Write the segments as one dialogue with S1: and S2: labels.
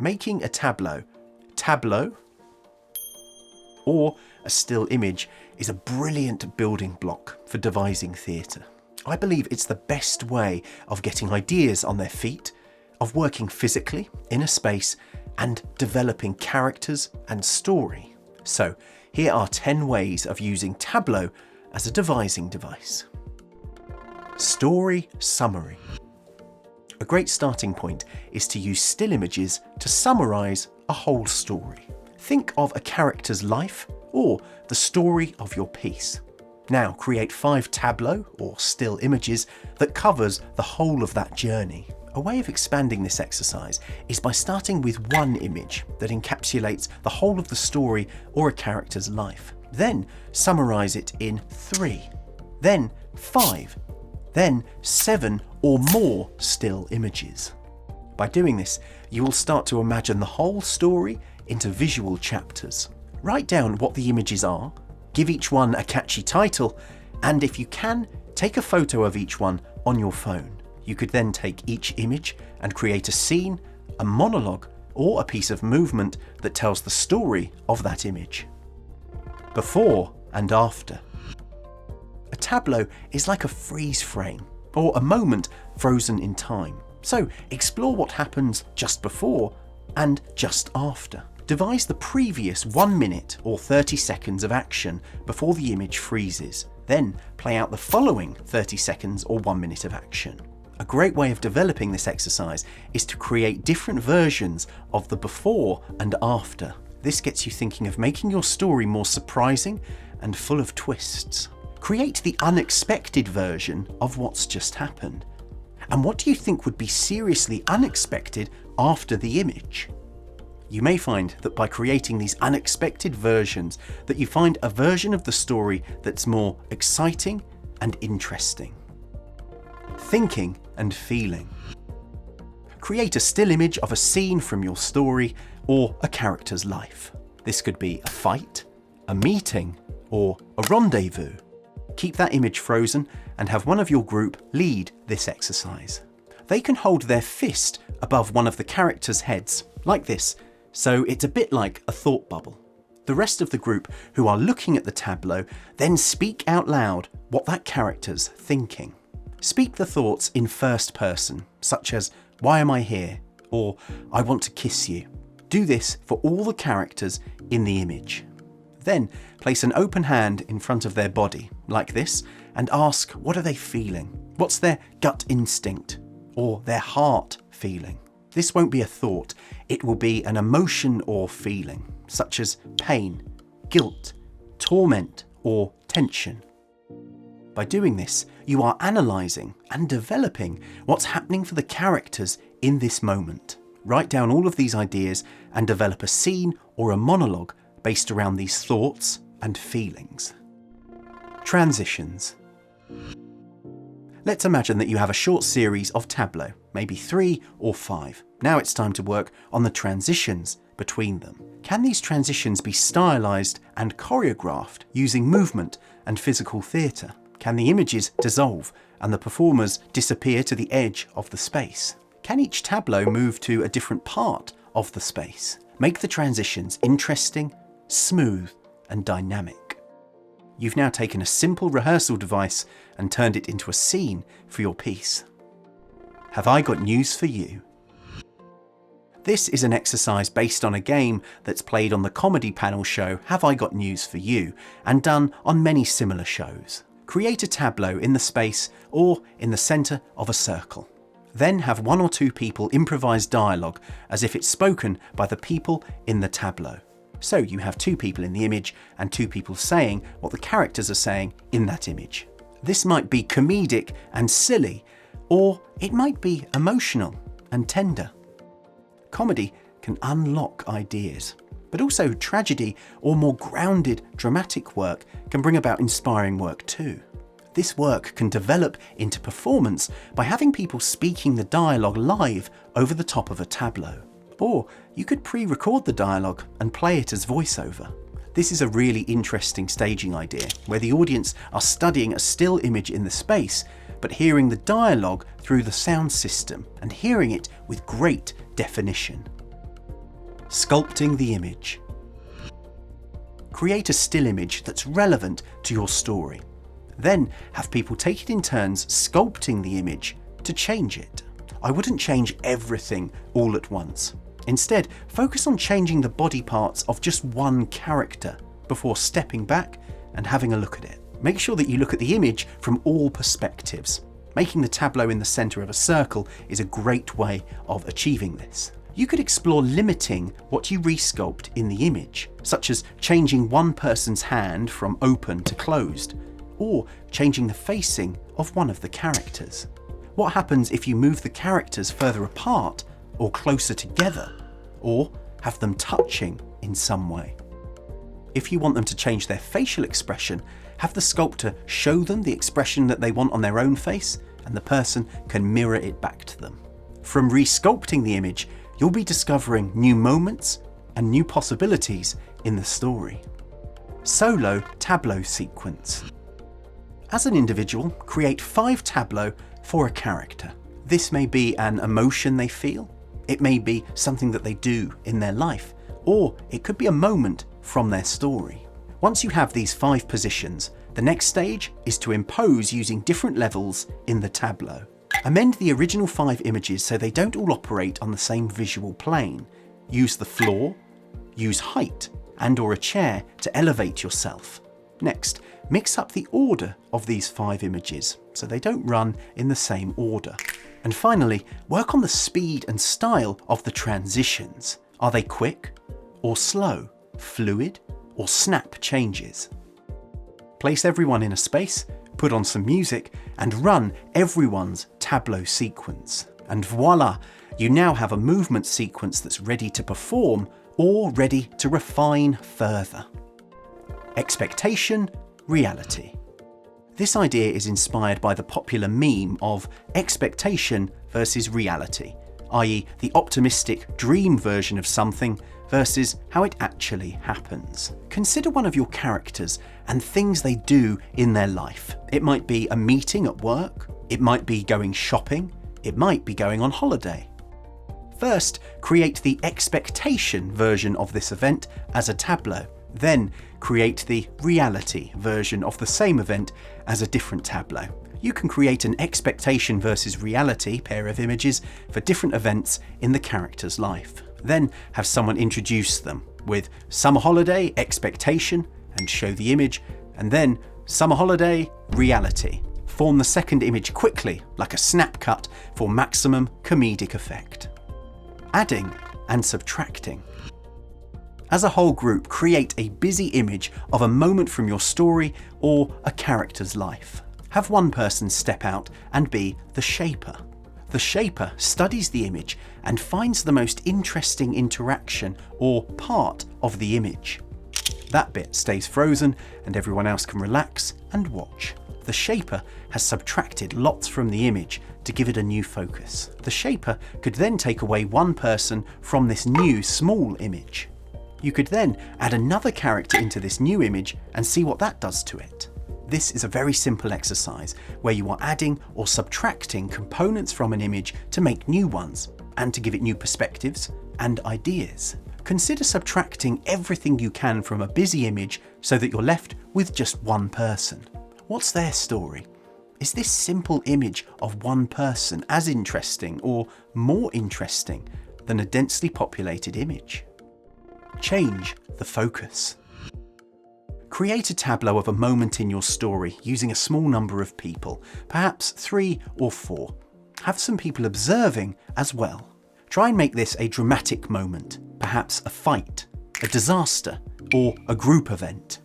S1: Making a tableau, or a still image is a brilliant building block for devising theatre. I believe it's the best way of getting ideas on their feet, of working physically in a space, and developing characters and story. So here are 10 ways of using Tableau as a devising device. Story summary. A great starting point is to use still images to summarise a whole story. Think of a character's life or the story of your piece. Now create 5 tableaux or still images that covers the whole of that journey. A way of expanding this exercise is by starting with one image that encapsulates the whole of the story or a character's life. Then summarise it in 3, then 5, then 7 or more still images. By doing this, you will start to imagine the whole story into visual chapters. Write down what the images are, give each one a catchy title, and if you can, take a photo of each one on your phone. You could then take each image and create a scene, a monologue, or a piece of movement that tells the story of that image. Before and after. A tableau is like a freeze frame, or a moment frozen in time. So explore what happens just before and just after. Devise the previous 1 minute or 30 seconds of action before the image freezes. Then play out the following 30 seconds or 1 minute of action. A great way of developing this exercise is to create different versions of the before and after. This gets you thinking of making your story more surprising and full of twists. Create the unexpected version of what's just happened. And what do you think would be seriously unexpected after the image? You may find that by creating these unexpected versions that you find a version of the story that's more exciting and interesting. Thinking and feeling. Create a still image of a scene from your story or a character's life. This could be a fight, a meeting, or a rendezvous. Keep that image frozen and have one of your group lead this exercise. They can hold their fist above one of the characters' heads, like this, so it's a bit like a thought bubble. The rest of the group who are looking at the tableau then speak out loud what that character's thinking. Speak the thoughts in first person, such as, "Why am I here?" or "I want to kiss you." Do this for all the characters in the image. Then place an open hand in front of their body, like this, and ask, what are they feeling? What's their gut instinct or their heart feeling? This won't be a thought, it will be an emotion or feeling, such as pain, guilt, torment, or tension. By doing this, you are analysing and developing what's happening for the characters in this moment. Write down all of these ideas and develop a scene or a monologue based around these thoughts and feelings. Transitions. Let's imagine that you have a short series of tableaux, maybe 3 or 5. Now it's time to work on the transitions between them. Can these transitions be stylised and choreographed using movement and physical theatre? Can the images dissolve and the performers disappear to the edge of the space? Can each tableau move to a different part of the space? Make the transitions interesting, smooth, and dynamic. You've now taken a simple rehearsal device and turned it into a scene for your piece. Have I got news for you? This is an exercise based on a game that's played on the comedy panel show Have I Got News for You, and done on many similar shows. Create a tableau in the space or in the centre of a circle. Then have 1 or 2 people improvise dialogue as if it's spoken by the people in the tableau. So you have 2 people in the image and 2 people saying what the characters are saying in that image. This might be comedic and silly, or it might be emotional and tender. Comedy can unlock ideas, but also tragedy or more grounded dramatic work can bring about inspiring work too. This work can develop into performance by having people speaking the dialogue live over the top of a tableau. Or you could pre-record the dialogue and play it as voiceover. This is a really interesting staging idea, where the audience are studying a still image in the space, but hearing the dialogue through the sound system and hearing it with great definition. Sculpting the image. Create a still image that's relevant to your story. Then have people take it in turns sculpting the image to change it. I wouldn't change everything all at once. Instead, focus on changing the body parts of just one character before stepping back and having a look at it. Make sure that you look at the image from all perspectives. Making the tableau in the centre of a circle is a great way of achieving this. You could explore limiting what you resculpt in the image, such as changing one person's hand from open to closed, or changing the facing of one of the characters. What happens if you move the characters further apart or closer together, or have them touching in some way? If you want them to change their facial expression, have the sculptor show them the expression that they want on their own face, and the person can mirror it back to them. From resculpting the image, you'll be discovering new moments and new possibilities in the story. Solo tableau sequence. As an individual, create 5 tableaux for a character. This may be an emotion they feel, it may be something that they do in their life, or it could be a moment from their story. Once you have these 5 positions, the next stage is to impose using different levels in the tableau. Amend the original 5 images so they don't all operate on the same visual plane. Use the floor, use height and/or a chair to elevate yourself. Next, mix up the order of these 5 images so they don't run in the same order. And finally, work on the speed and style of the transitions. Are they quick or slow, fluid or snap changes? Place everyone in a space, put on some music and run everyone's tableau sequence. And voila, you now have a movement sequence that's ready to perform or ready to refine further. Expectation, reality. This idea is inspired by the popular meme of expectation versus reality, i.e. the optimistic dream version of something versus how it actually happens. Consider one of your characters and things they do in their life. It might be a meeting at work, it might be going shopping, it might be going on holiday. First, create the expectation version of this event as a tableau. Then, create the reality version of the same event as a different tableau. You can create an expectation versus reality pair of images for different events in the character's life. Then have someone introduce them with summer holiday, expectation, and show the image, and then summer holiday, reality. Form the second image quickly, like a snap cut, for maximum comedic effect. Adding and subtracting. As a whole group, create a busy image of a moment from your story or a character's life. Have one person step out and be the shaper. The shaper studies the image and finds the most interesting interaction or part of the image. That bit stays frozen and everyone else can relax and watch. The shaper has subtracted lots from the image to give it a new focus. The shaper could then take away one person from this new small image. You could then add another character into this new image and see what that does to it. This is a very simple exercise where you are adding or subtracting components from an image to make new ones and to give it new perspectives and ideas. Consider subtracting everything you can from a busy image so that you're left with just one person. What's their story? Is this simple image of one person as interesting or more interesting than a densely populated image? Change the focus. Create a tableau of a moment in your story using a small number of people, perhaps 3 or 4. Have some people observing as well. Try and make this a dramatic moment, perhaps a fight, a disaster, or a group event.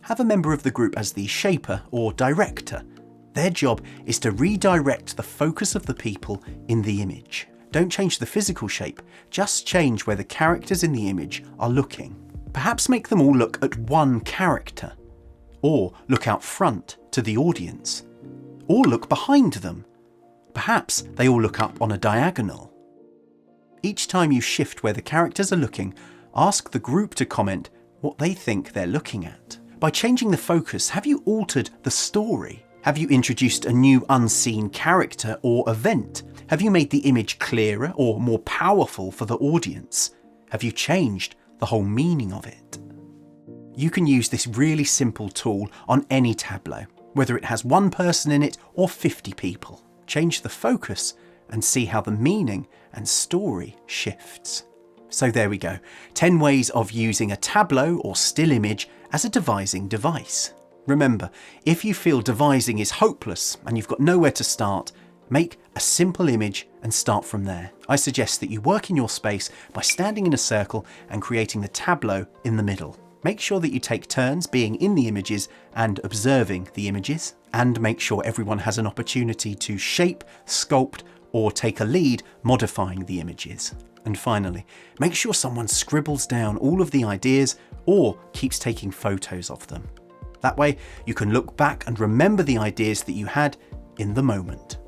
S1: Have a member of the group as the shaper or director. Their job is to redirect the focus of the people in the image. Don't change the physical shape, just change where the characters in the image are looking. Perhaps make them all look at one character, or look out front to the audience, or look behind them. Perhaps they all look up on a diagonal. Each time you shift where the characters are looking, ask the group to comment what they think they're looking at. By changing the focus, have you altered the story? Have you introduced a new unseen character or event? Have you made the image clearer or more powerful for the audience? Have you changed the whole meaning of it? You can use this really simple tool on any tableau, whether it has one person in it or 50 people. Change the focus and see how the meaning and story shifts. So there we go, 10 ways of using a tableau or still image as a devising device. Remember, if you feel devising is hopeless and you've got nowhere to start, make a simple image and start from there. I suggest that you work in your space by standing in a circle and creating the tableau in the middle. Make sure that you take turns being in the images and observing the images, and make sure everyone has an opportunity to shape, sculpt, or take a lead modifying the images. And finally, make sure someone scribbles down all of the ideas or keeps taking photos of them. That way you can look back and remember the ideas that you had in the moment.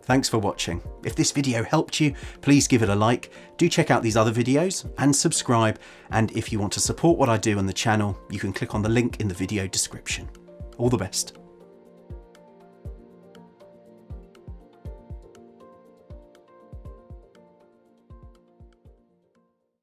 S1: Thanks for watching. If this video helped you, please give it a like. Do check out these other videos and subscribe. And if you want to support what I do on the channel, you can click on the link in the video description. All the best.